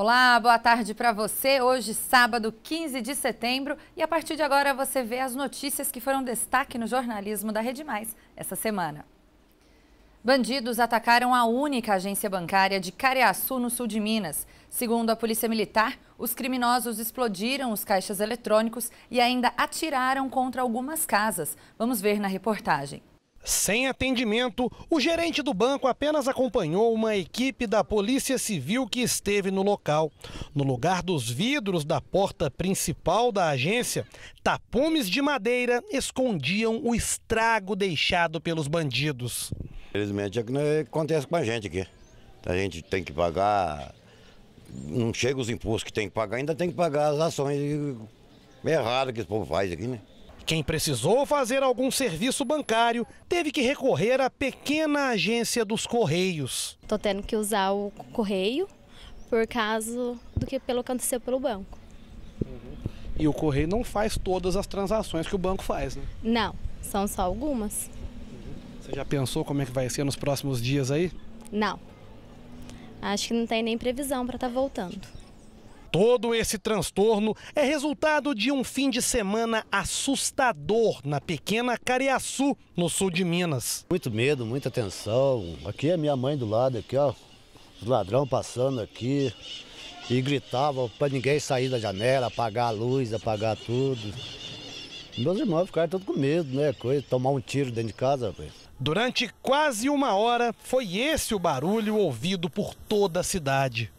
Olá, boa tarde para você. Hoje, sábado, 15 de setembro, e a partir de agora você vê as notícias que foram destaque no jornalismo da Rede Mais essa semana. Bandidos atacaram a única agência bancária de Cariaçu, no sul de Minas. Segundo a Polícia Militar, os criminosos explodiram os caixas eletrônicos e ainda atiraram contra algumas casas. Vamos ver na reportagem. Sem atendimento, o gerente do banco apenas acompanhou uma equipe da Polícia Civil que esteve no local. No lugar dos vidros da porta principal da agência, tapumes de madeira escondiam o estrago deixado pelos bandidos. Infelizmente é que não acontece com a gente aqui. A gente tem que pagar, não chega os impostos que tem que pagar, ainda tem que pagar as ações erradas que esse povo faz aqui, né? Quem precisou fazer algum serviço bancário teve que recorrer à pequena agência dos Correios. Estou tendo que usar o correio por causa pelo que aconteceu pelo banco. E o Correio não faz todas as transações que o banco faz, né? Não, são só algumas. Você já pensou como é que vai ser nos próximos dias aí? Não. Acho que não tem nem previsão para estar voltando. Todo esse transtorno é resultado de um fim de semana assustador na pequena Cariaçu, no sul de Minas. Muito medo, muita tensão. Aqui é minha mãe do lado, aqui ó, os ladrões passando aqui e gritavam para ninguém sair da janela, apagar a luz, apagar tudo. Meus irmãos ficaram todos com medo, né? Tomar um tiro dentro de casa, rapaz. Durante quase uma hora, foi esse o barulho ouvido por toda a cidade.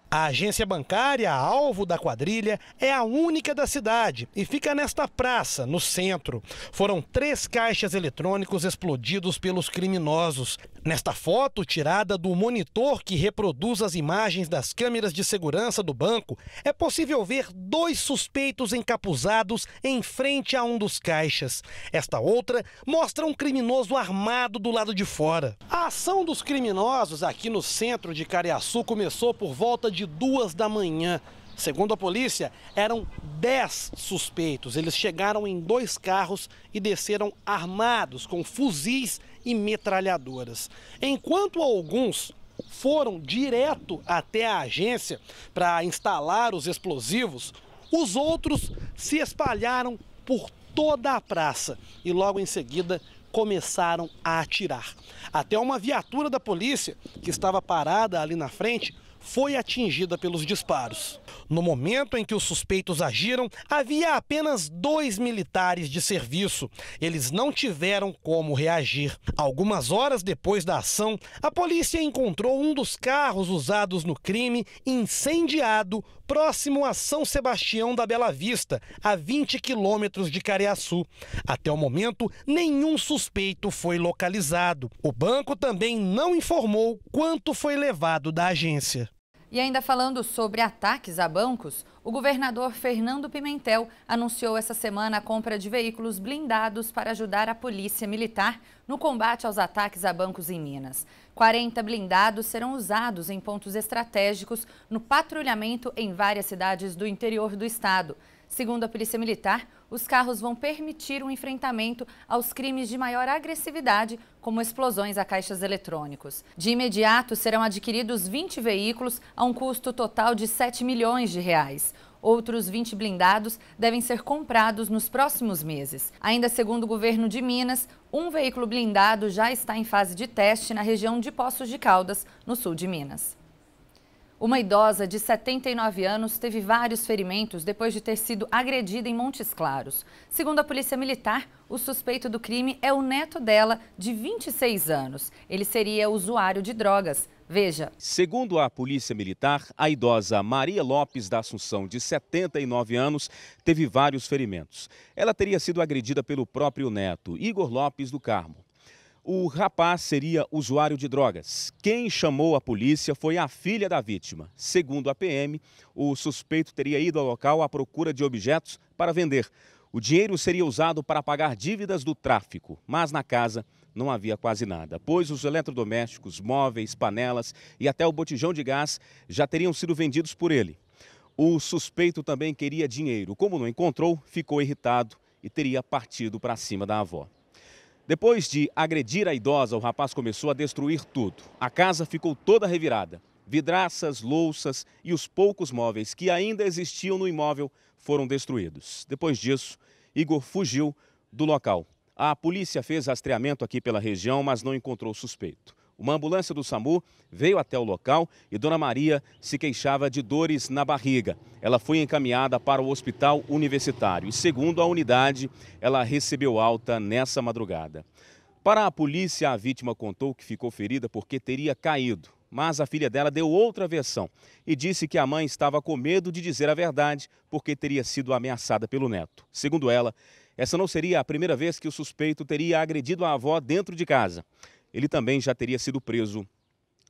A agência bancária, alvo da quadrilha, é a única da cidade e fica nesta praça, no centro. Foram 3 caixas eletrônicos explodidos pelos criminosos. Nesta foto, tirada do monitor que reproduz as imagens das câmeras de segurança do banco, é possível ver 2 suspeitos encapuzados em frente a um dos caixas. Esta outra mostra um criminoso armado do lado de fora. A ação dos criminosos aqui no centro de Cariaçu começou por volta de 2 da manhã. Segundo a polícia, eram 10 suspeitos. Eles chegaram em 2 carros e desceram armados com fuzis e metralhadoras. Enquanto alguns foram direto até a agência para instalar os explosivos, os outros se espalharam por toda a praça e logo em seguida começaram a atirar. Até uma viatura da polícia, que estava parada ali na frente, foi atingida pelos disparos. No momento em que os suspeitos agiram, havia apenas 2 militares de serviço. Eles não tiveram como reagir. Algumas horas depois da ação, a polícia encontrou um dos carros usados no crime incendiado próximo a São Sebastião da Bela Vista, a 20 quilômetros de Cariaçu. Até o momento, nenhum suspeito foi localizado. O banco também não informou quanto foi levado da agência. E ainda falando sobre ataques a bancos, o governador Fernando Pimentel anunciou essa semana a compra de veículos blindados para ajudar a Polícia Militar no combate aos ataques a bancos em Minas. 40 blindados serão usados em pontos estratégicos no patrulhamento em várias cidades do interior do estado. Segundo a Polícia Militar, os carros vão permitir um enfrentamento aos crimes de maior agressividade, como explosões a caixas eletrônicos. De imediato, serão adquiridos 20 veículos a um custo total de 7 milhões de reais. Outros 20 blindados devem ser comprados nos próximos meses. Ainda segundo o governo de Minas, um veículo blindado já está em fase de teste na região de Poços de Caldas, no sul de Minas. Uma idosa de 79 anos teve vários ferimentos depois de ter sido agredida em Montes Claros. Segundo a Polícia Militar, o suspeito do crime é o neto dela, de 26 anos. Ele seria usuário de drogas. Veja. Segundo a Polícia Militar, a idosa Maria Lopes da Assunção, de 79 anos, teve vários ferimentos. Ela teria sido agredida pelo próprio neto, Igor Lopes do Carmo. O rapaz seria usuário de drogas. Quem chamou a polícia foi a filha da vítima. Segundo a PM, o suspeito teria ido ao local à procura de objetos para vender. O dinheiro seria usado para pagar dívidas do tráfico, mas na casa não havia quase nada, pois os eletrodomésticos, móveis, panelas e até o botijão de gás já teriam sido vendidos por ele. O suspeito também queria dinheiro. Como não encontrou, ficou irritado e teria partido para cima da avó. Depois de agredir a idosa, o rapaz começou a destruir tudo. A casa ficou toda revirada. Vidraças, louças e os poucos móveis que ainda existiam no imóvel foram destruídos. Depois disso, Igor fugiu do local. A polícia fez rastreamento aqui pela região, mas não encontrou suspeito. Uma ambulância do SAMU veio até o local e Dona Maria se queixava de dores na barriga. Ela foi encaminhada para o hospital universitário e, segundo a unidade, ela recebeu alta nessa madrugada. Para a polícia, a vítima contou que ficou ferida porque teria caído, mas a filha dela deu outra versão e disse que a mãe estava com medo de dizer a verdade porque teria sido ameaçada pelo neto. Segundo ela, essa não seria a primeira vez que o suspeito teria agredido a avó dentro de casa. Ele também já teria sido preso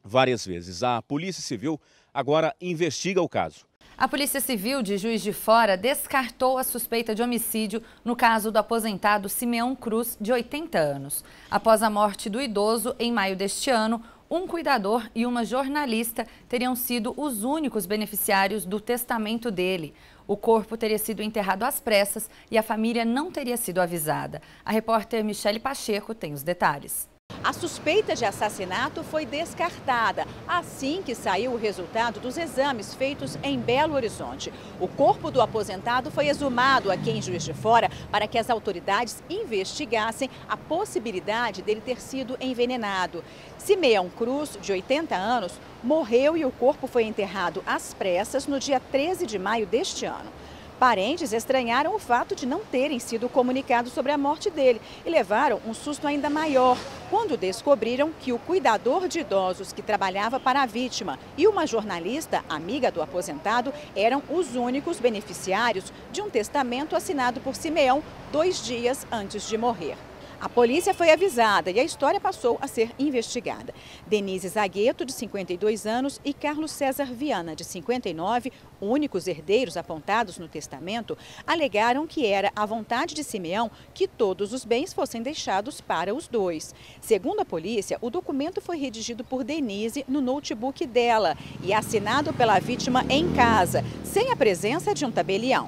várias vezes. A Polícia Civil agora investiga o caso. A Polícia Civil de Juiz de Fora descartou a suspeita de homicídio no caso do aposentado Simeão Cruz, de 80 anos. Após a morte do idoso, em maio deste ano, um cuidador e uma jornalista teriam sido os únicos beneficiários do testamento dele. O corpo teria sido enterrado às pressas e a família não teria sido avisada. A repórter Michele Pacheco tem os detalhes. A suspeita de assassinato foi descartada assim que saiu o resultado dos exames feitos em Belo Horizonte. O corpo do aposentado foi exumado aqui em Juiz de Fora para que as autoridades investigassem a possibilidade dele ter sido envenenado. Simeão Cruz, de 80 anos, morreu e o corpo foi enterrado às pressas no dia 13 de maio deste ano. Parentes estranharam o fato de não terem sido comunicados sobre a morte dele e levaram um susto ainda maior quando descobriram que o cuidador de idosos que trabalhava para a vítima e uma jornalista, amiga do aposentado, eram os únicos beneficiários de um testamento assinado por Simeão 2 dias antes de morrer. A polícia foi avisada e a história passou a ser investigada. Denise Zagueto, de 52 anos, e Carlos César Viana, de 59, únicos herdeiros apontados no testamento, alegaram que era a vontade de Simeão que todos os bens fossem deixados para os dois. Segundo a polícia, o documento foi redigido por Denise no notebook dela e assinado pela vítima em casa, sem a presença de um tabelião.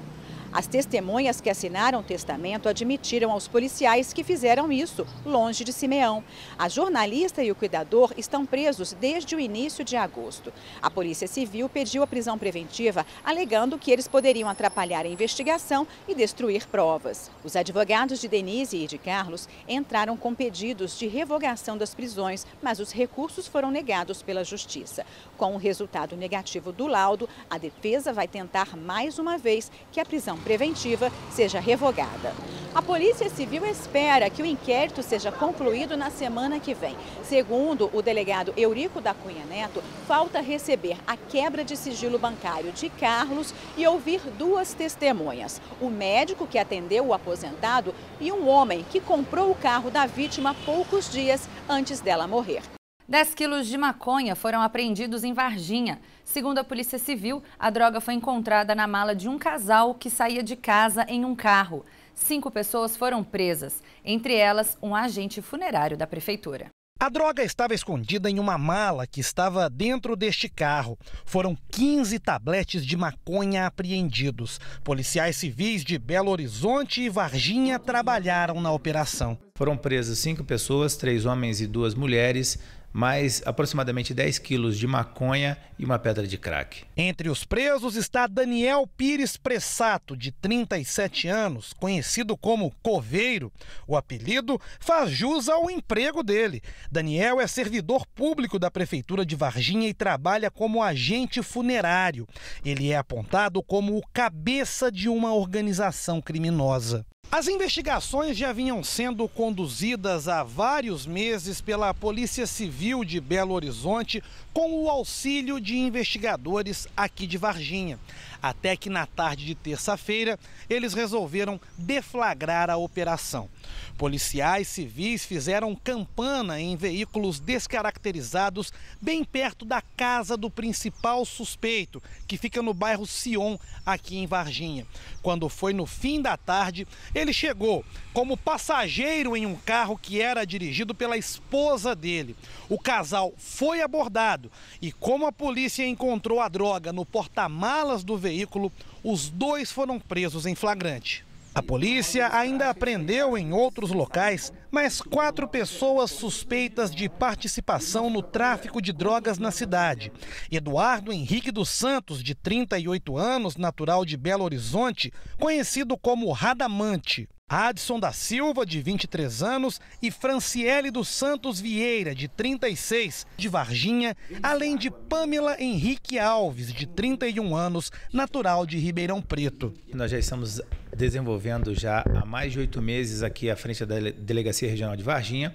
As testemunhas que assinaram o testamento admitiram aos policiais que fizeram isso, longe de Simeão. A jornalista e o cuidador estão presos desde o início de agosto. A Polícia Civil pediu a prisão preventiva, alegando que eles poderiam atrapalhar a investigação e destruir provas. Os advogados de Denise e de Carlos entraram com pedidos de revogação das prisões, mas os recursos foram negados pela Justiça. Com o resultado negativo do laudo, a defesa vai tentar mais uma vez que a prisão preventiva seja revogada. A Polícia Civil espera que o inquérito seja concluído na semana que vem. Segundo o delegado Eurico da Cunha Neto, falta receber a quebra de sigilo bancário de Carlos e ouvir 2 testemunhas: o médico que atendeu o aposentado e um homem que comprou o carro da vítima poucos dias antes dela morrer. 10 quilos de maconha foram apreendidos em Varginha. Segundo a Polícia Civil, a droga foi encontrada na mala de um casal que saía de casa em um carro. 5 pessoas foram presas, entre elas um agente funerário da prefeitura. A droga estava escondida em uma mala que estava dentro deste carro. Foram 15 tabletes de maconha apreendidos. Policiais civis de Belo Horizonte e Varginha trabalharam na operação. Foram presas 5 pessoas, 3 homens e 2 mulheres, mais aproximadamente 10 quilos de maconha e uma pedra de crack. Entre os presos está Daniel Pires Pressato, de 37 anos, conhecido como Coveiro. O apelido faz jus ao emprego dele. Daniel é servidor público da Prefeitura de Varginha e trabalha como agente funerário. Ele é apontado como o cabeça de uma organização criminosa. As investigações já vinham sendo conduzidas há vários meses pela Polícia Civil de Belo Horizonte com o auxílio de investigadores aqui de Varginha. Até que na tarde de terça-feira eles resolveram deflagrar a operação. Policiais civis fizeram campana em veículos descaracterizados bem perto da casa do principal suspeito, que fica no bairro Sion, aqui em Varginha. Quando foi no fim da tarde, ele chegou como passageiro em um carro que era dirigido pela esposa dele. O casal foi abordado e, como a polícia encontrou a droga no porta-malas do veículo, os 2 foram presos em flagrante. A polícia ainda apreendeu em outros locais mais 4 pessoas suspeitas de participação no tráfico de drogas na cidade. Eduardo Henrique dos Santos, de 38 anos, natural de Belo Horizonte, conhecido como Radamante. Adson da Silva, de 23 anos, e Franciele dos Santos Vieira, de 36, de Varginha, além de Pamela Henrique Alves, de 31 anos, natural de Ribeirão Preto. Nós já estamos desenvolvendo já há mais de 8 meses aqui à frente da Delegacia Regional de Varginha,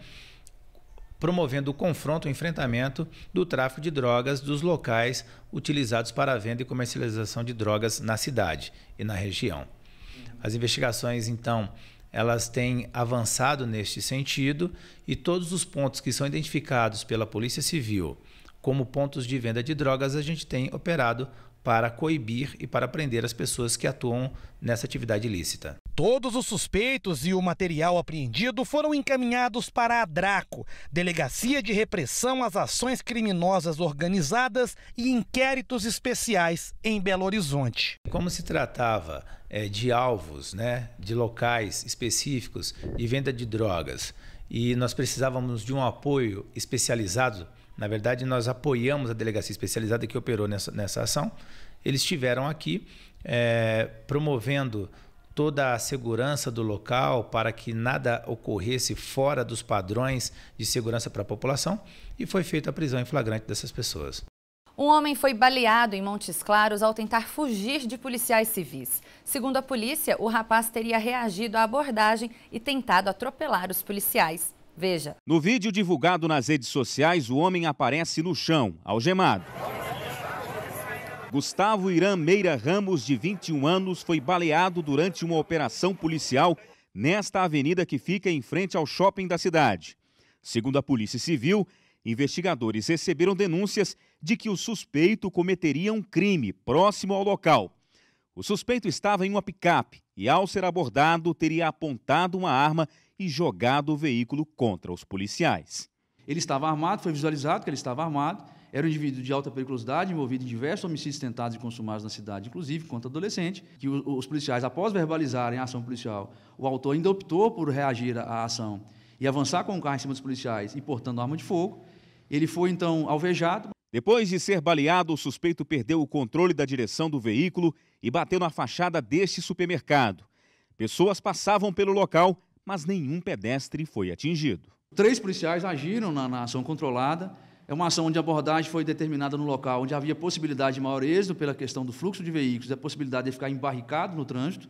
promovendo o confronto, o enfrentamento do tráfico de drogas dos locais utilizados para a venda e comercialização de drogas na cidade e na região. As investigações, então, elas têm avançado neste sentido e todos os pontos que são identificados pela Polícia Civil como pontos de venda de drogas, a gente tem operado para coibir e para prender as pessoas que atuam nessa atividade ilícita. Todos os suspeitos e o material apreendido foram encaminhados para a DRACO, Delegacia de Repressão às Ações Criminosas Organizadas e Inquéritos Especiais, em Belo Horizonte. Como se tratava de alvos, de locais específicos de venda de drogas, e nós precisávamos de um apoio especializado. Na verdade, nós apoiamos a delegacia especializada que operou nessa ação. Eles estiveram aqui promovendo toda a segurança do local para que nada ocorresse fora dos padrões de segurança para a população, e foi feita a prisão em flagrante dessas pessoas. Um homem foi baleado em Montes Claros ao tentar fugir de policiais civis. Segundo a polícia, o rapaz teria reagido à abordagem e tentado atropelar os policiais. Veja. No vídeo divulgado nas redes sociais, o homem aparece no chão, algemado. Gustavo Irã Meira Ramos, de 21 anos, foi baleado durante uma operação policial nesta avenida que fica em frente ao shopping da cidade. Segundo a Polícia Civil, investigadores receberam denúncias de que o suspeito cometeria um crime próximo ao local. O suspeito estava em uma picape e, ao ser abordado, teria apontado uma arma e jogado o veículo contra os policiais. Ele estava armado, foi visualizado que ele estava armado, era um indivíduo de alta periculosidade, envolvido em diversos homicídios tentados e consumados na cidade, inclusive contra adolescente, que os policiais, após verbalizarem a ação policial, o autor ainda optou por reagir à ação e avançar com o carro em cima dos policiais e portando arma de fogo. Ele foi, então, alvejado. Depois de ser baleado, o suspeito perdeu o controle da direção do veículo e bateu na fachada deste supermercado. Pessoas passavam pelo local, mas nenhum pedestre foi atingido. 3 policiais agiram na ação controlada. É uma ação onde a abordagem foi determinada no local, onde havia possibilidade de maior êxito pela questão do fluxo de veículos, a possibilidade de ficar embarricado no trânsito.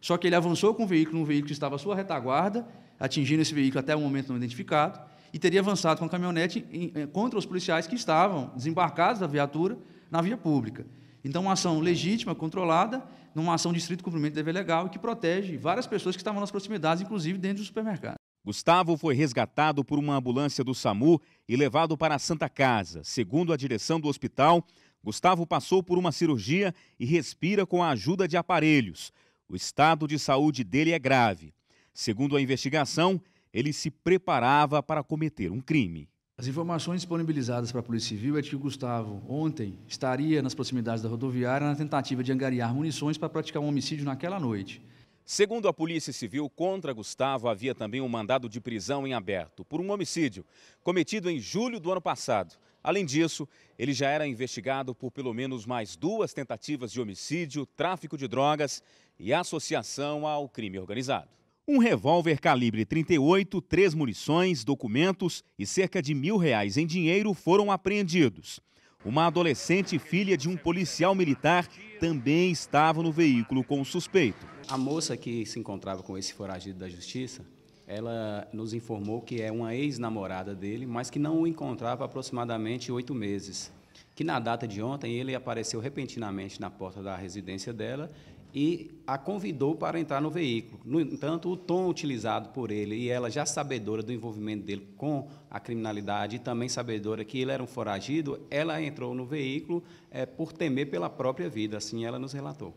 Só que ele avançou com o veículo, um veículo que estava à sua retaguarda, atingindo esse veículo até o momento não identificado, e teria avançado com a caminhonete contra os policiais que estavam desembarcados da viatura na via pública. Então, uma ação legítima, controlada, numa ação de estrito cumprimento de dever legal e que protege várias pessoas que estavam nas proximidades, inclusive dentro do supermercado. Gustavo foi resgatado por uma ambulância do SAMU e levado para a Santa Casa. Segundo a direção do hospital, Gustavo passou por uma cirurgia e respira com a ajuda de aparelhos. O estado de saúde dele é grave. Segundo a investigação, ele se preparava para cometer um crime. As informações disponibilizadas para a Polícia Civil é de que o Gustavo, ontem, estaria nas proximidades da rodoviária na tentativa de angariar munições para praticar um homicídio naquela noite. Segundo a Polícia Civil, contra Gustavo havia também um mandado de prisão em aberto por um homicídio cometido em julho do ano passado. Além disso, ele já era investigado por pelo menos mais 2 tentativas de homicídio, tráfico de drogas e associação ao crime organizado. Um revólver calibre 38, 3 munições, documentos e cerca de R$1.000 em dinheiro foram apreendidos. Uma adolescente filha de um policial militar também estava no veículo com o suspeito. A moça que se encontrava com esse foragido da justiça, ela nos informou que é uma ex-namorada dele, mas que não o encontrava há aproximadamente 8 meses. Que na data de ontem ele apareceu repentinamente na porta da residência dela e a convidou para entrar no veículo. No entanto, o tom utilizado por ele e ela, já sabedora do envolvimento dele com a criminalidade e também sabedora que ele era um foragido, ela entrou no veículo por temer pela própria vida, assim ela nos relatou.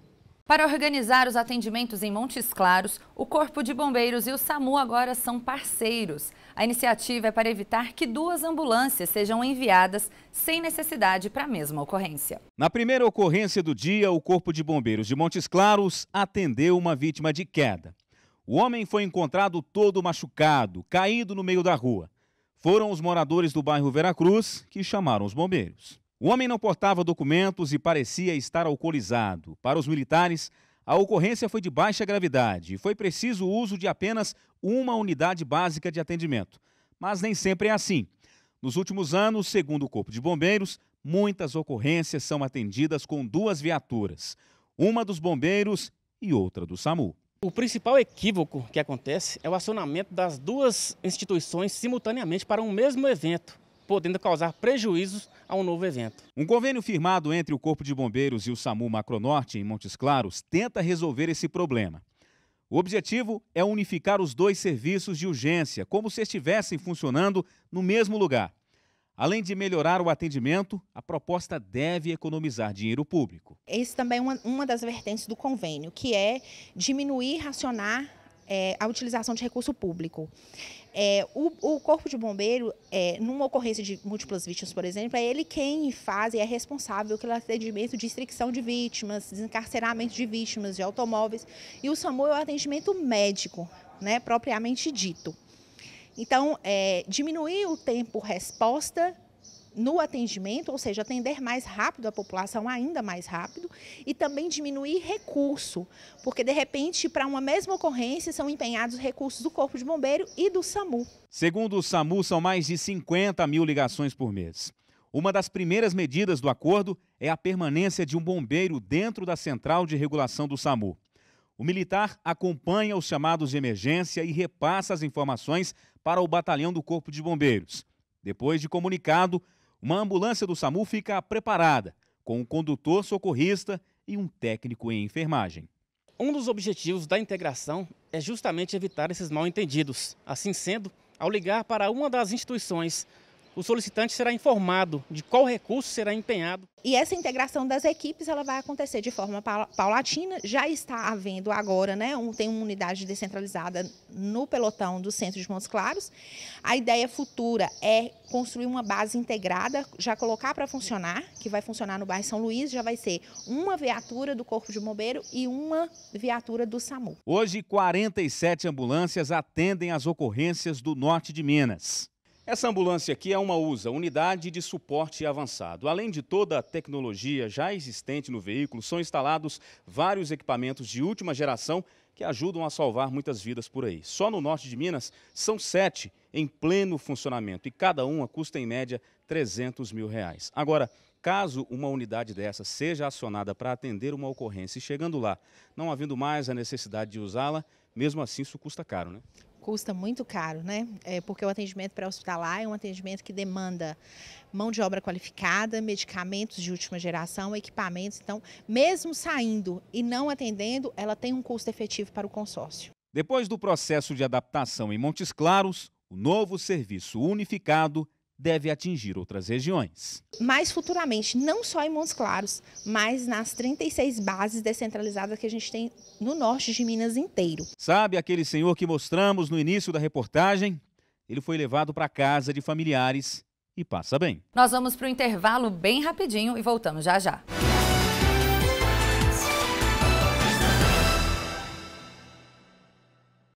Para organizar os atendimentos em Montes Claros, o Corpo de Bombeiros e o SAMU agora são parceiros. A iniciativa é para evitar que 2 ambulâncias sejam enviadas sem necessidade para a mesma ocorrência. Na primeira ocorrência do dia, o Corpo de Bombeiros de Montes Claros atendeu uma vítima de queda. O homem foi encontrado todo machucado, caído no meio da rua. Foram os moradores do bairro Veracruz que chamaram os bombeiros. O homem não portava documentos e parecia estar alcoolizado. Para os militares, a ocorrência foi de baixa gravidade e foi preciso o uso de apenas uma unidade básica de atendimento. Mas nem sempre é assim. Nos últimos anos, segundo o Corpo de Bombeiros, muitas ocorrências são atendidas com 2 viaturas, uma dos bombeiros e outra do SAMU. O principal equívoco que acontece é o acionamento das 2 instituições simultaneamente para um mesmo evento, podendo causar prejuízos a um novo evento. Um convênio firmado entre o Corpo de Bombeiros e o SAMU Macronorte, em Montes Claros, tenta resolver esse problema. O objetivo é unificar os 2 serviços de urgência, como se estivessem funcionando no mesmo lugar. Além de melhorar o atendimento, a proposta deve economizar dinheiro público. Esse também é uma das vertentes do convênio, que é diminuir e racionar a utilização de recurso público. O Corpo de Bombeiro, numa ocorrência de múltiplas vítimas, por exemplo, é ele quem faz e é responsável pelo atendimento de extricção de vítimas, desencarceramento de vítimas de automóveis. E o SAMU é o atendimento médico, né, propriamente dito. Então, diminuir o tempo-resposta no atendimento, ou seja, atender mais rápido a população, ainda mais rápido, e também diminuir recurso, porque de repente, para uma mesma ocorrência, são empenhados recursos do Corpo de Bombeiro e do SAMU. Segundo o SAMU, são mais de 50 mil ligações por mês. Uma das primeiras medidas do acordo é a permanência de um bombeiro dentro da central de regulação do SAMU. O militar acompanha os chamados de emergência e repassa as informações para o batalhão do Corpo de Bombeiros. Depois de comunicado, uma ambulância do SAMU fica preparada, com um condutor socorrista e um técnico em enfermagem. Um dos objetivos da integração é justamente evitar esses mal-entendidos. Assim sendo, ao ligar para uma das instituições, o solicitante será informado de qual recurso será empenhado. E essa integração das equipes ela vai acontecer de forma paulatina. Já está havendo agora, né, tem uma unidade descentralizada no pelotão do centro de Montes Claros. A ideia futura é construir uma base integrada, já colocar para funcionar, que vai funcionar no bairro São Luís, já vai ser uma viatura do Corpo de Bombeiro e uma viatura do SAMU. Hoje, 47 ambulâncias atendem as ocorrências do norte de Minas. Essa ambulância aqui é uma USA, Unidade de Suporte Avançado. Além de toda a tecnologia já existente no veículo, são instalados vários equipamentos de última geração que ajudam a salvar muitas vidas por aí. Só no norte de Minas são 7 em pleno funcionamento e cada uma custa em média R$300 mil. Agora, caso uma unidade dessa seja acionada para atender uma ocorrência e chegando lá, não havendo mais a necessidade de usá-la, mesmo assim isso custa caro, né? Custa muito caro, né? Porque o atendimento pré-hospitalar é um atendimento que demanda mão de obra qualificada, medicamentos de última geração, equipamentos. Então, mesmo saindo e não atendendo, ela tem um custo efetivo para o consórcio. Depois do processo de adaptação em Montes Claros, o novo serviço unificado deve atingir outras regiões. Mais futuramente, não só em Montes Claros, mas nas 36 bases descentralizadas que a gente tem no norte de Minas inteiro. Sabe aquele senhor que mostramos no início da reportagem? Ele foi levado para casa de familiares e passa bem. Nós vamos para o intervalo bem rapidinho e voltamos já já.